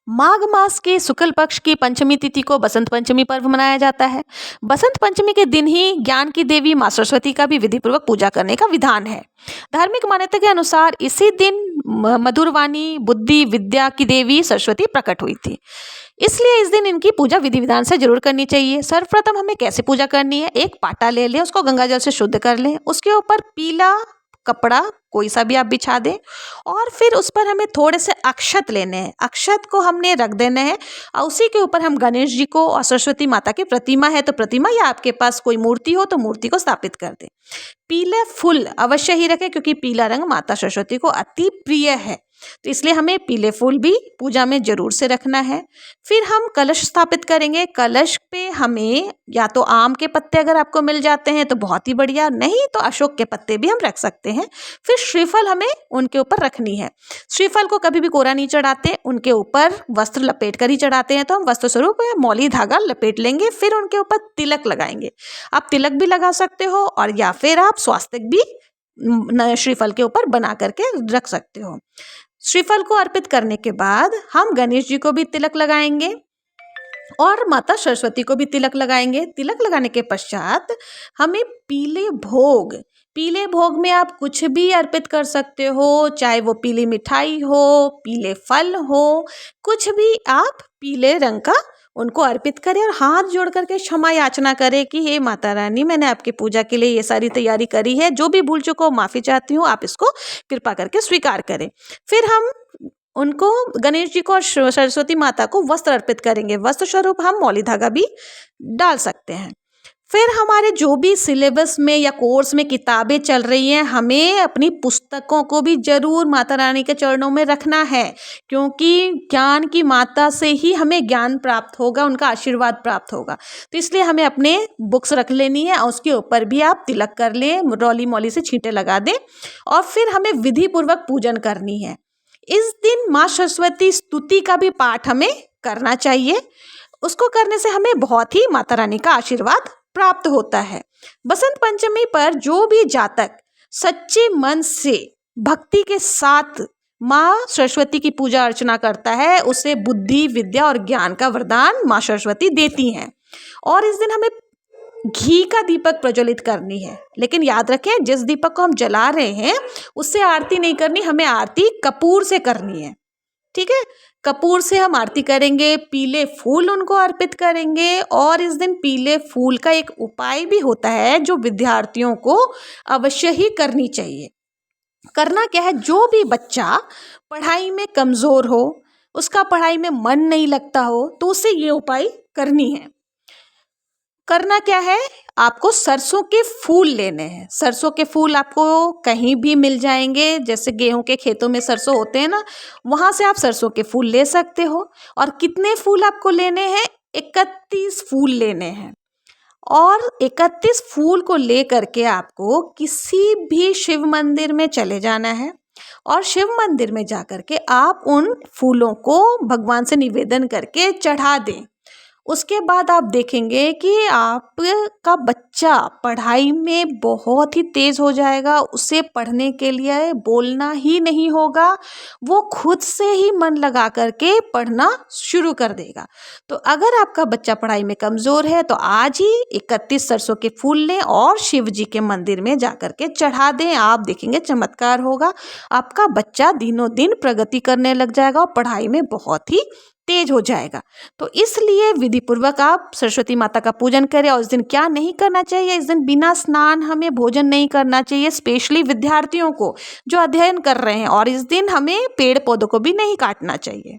माघ मास के शुक्ल पक्ष की पंचमी तिथि को बसंत पंचमी पर्व मनाया जाता है। बसंत पंचमी के दिन ही ज्ञान की देवी माँ सरस्वती का भी विधि पूर्वक पूजा करने का विधान है। धार्मिक मान्यता के अनुसार इसी दिन मधुरवाणी, बुद्धि, विद्या की देवी सरस्वती प्रकट हुई थी। इसलिए इस दिन इनकी पूजा विधि विधान से जरूर करनी चाहिए। सर्वप्रथम हमें कैसे पूजा करनी है, एक पाटा ले लें, उसको गंगा जल से शुद्ध कर लें, उसके ऊपर पीला कपड़ा कोई सा भी आप बिछा दें और फिर उस पर हमें थोड़े से अक्षत लेने हैं। अक्षत को हमने रख देना है और उसी के ऊपर हम गणेश जी को और सरस्वती माता की प्रतिमा है तो प्रतिमा, या आपके पास कोई मूर्ति हो तो मूर्ति को स्थापित कर दें। पीले फूल अवश्य ही रखें क्योंकि पीला रंग माता सरस्वती को अति प्रिय है, तो इसलिए हमें पीले फूल भी पूजा में जरूर से रखना है। फिर हम कलश स्थापित करेंगे। कलश पे हमें या तो आम के पत्ते अगर आपको मिल जाते हैं तो बहुत ही बढ़िया, नहीं तो अशोक के पत्ते भी हम रख सकते हैं। फिर श्रीफल हमें उनके ऊपर रखनी है। श्रीफल को कभी भी कोरा नहीं चढ़ाते, उनके ऊपर वस्त्र लपेट कर ही चढ़ाते हैं, तो हम वस्त्र स्वरूप मौली धागा लपेट लेंगे। फिर उनके ऊपर तिलक लगाएंगे। आप तिलक भी लगा सकते हो और या फिर आप स्वास्तिक भी श्रीफल के ऊपर बना करके रख सकते हो। श्रीफल को अर्पित करने के बाद हम गणेश जी को भी तिलक लगाएंगे और माता सरस्वती को भी तिलक लगाएंगे। तिलक लगाने के पश्चात हमें पीले भोग में आप कुछ भी अर्पित कर सकते हो, चाहे वो पीली मिठाई हो, पीले फल हो, कुछ भी आप पीले रंग का उनको अर्पित करें और हाथ जोड़ करके क्षमा याचना करें कि हे माता रानी, मैंने आपकी पूजा के लिए ये सारी तैयारी करी है, जो भी भूल चुका हूँ माफ़ी चाहती हूँ, आप इसको कृपा करके स्वीकार करें। फिर हम उनको गणेश जी को और सरस्वती माता को वस्त्र अर्पित करेंगे। वस्त्र स्वरूप हम मौली धागा भी डाल सकते हैं। फिर हमारे जो भी सिलेबस में या कोर्स में किताबें चल रही हैं, हमें अपनी पुस्तकों को भी जरूर माता रानी के चरणों में रखना है, क्योंकि ज्ञान की माता से ही हमें ज्ञान प्राप्त होगा, उनका आशीर्वाद प्राप्त होगा। तो इसलिए हमें अपने बुक्स रख लेनी है और उसके ऊपर भी आप तिलक कर लें, रौली मौली से छींटे लगा दें और फिर हमें विधि पूर्वक पूजन करनी है। इस दिन माँ सरस्वती स्तुति का भी पाठ हमें करना चाहिए। उसको करने से हमें बहुत ही माता रानी का आशीर्वाद प्राप्त होता है। बसंत पंचमी पर जो भी जातक सच्चे मन से भक्ति के साथ माँ सरस्वती की पूजा अर्चना करता है, उसे बुद्धि, विद्या और ज्ञान का वरदान माँ सरस्वती देती हैं। और इस दिन हमें घी का दीपक प्रज्वलित करनी है, लेकिन याद रखें जिस दीपक को हम जला रहे हैं उससे आरती नहीं करनी, हमें आरती कपूर से करनी है। ठीक है, कपूर से हम आरती करेंगे, पीले फूल उनको अर्पित करेंगे। और इस दिन पीले फूल का एक उपाय भी होता है जो विद्यार्थियों को अवश्य ही करनी चाहिए। करना क्या है, जो भी बच्चा पढ़ाई में कमज़ोर हो, उसका पढ़ाई में मन नहीं लगता हो, तो उसे ये उपाय करनी है। करना क्या है, आपको सरसों के फूल लेने हैं। सरसों के फूल आपको कहीं भी मिल जाएंगे, जैसे गेहूं के खेतों में सरसों होते हैं ना, वहाँ से आप सरसों के फूल ले सकते हो। और कितने फूल आपको लेने हैं, 31 फूल लेने हैं। और 31 फूल को ले करके आपको किसी भी शिव मंदिर में चले जाना है और शिव मंदिर में जा कर के आप उन फूलों को भगवान से निवेदन करके चढ़ा दें। उसके बाद आप देखेंगे कि आपका बच्चा पढ़ाई में बहुत ही तेज़ हो जाएगा। उसे पढ़ने के लिए बोलना ही नहीं होगा, वो खुद से ही मन लगा करके पढ़ना शुरू कर देगा। तो अगर आपका बच्चा पढ़ाई में कमज़ोर है तो आज ही 31 सरसों के फूल लें और शिव जी के मंदिर में जा कर के चढ़ा दें। आप देखेंगे चमत्कार होगा, आपका बच्चा दिनों दिन प्रगति करने लग जाएगा और पढ़ाई में बहुत ही तेज हो जाएगा। तो इसलिए विधि पूर्वक आप सरस्वती माता का पूजन करें। और इस दिन क्या नहीं करना चाहिए, इस दिन बिना स्नान हमें भोजन नहीं करना चाहिए, स्पेशली विद्यार्थियों को जो अध्ययन कर रहे हैं। और इस दिन हमें पेड़ पौधों को भी नहीं काटना चाहिए।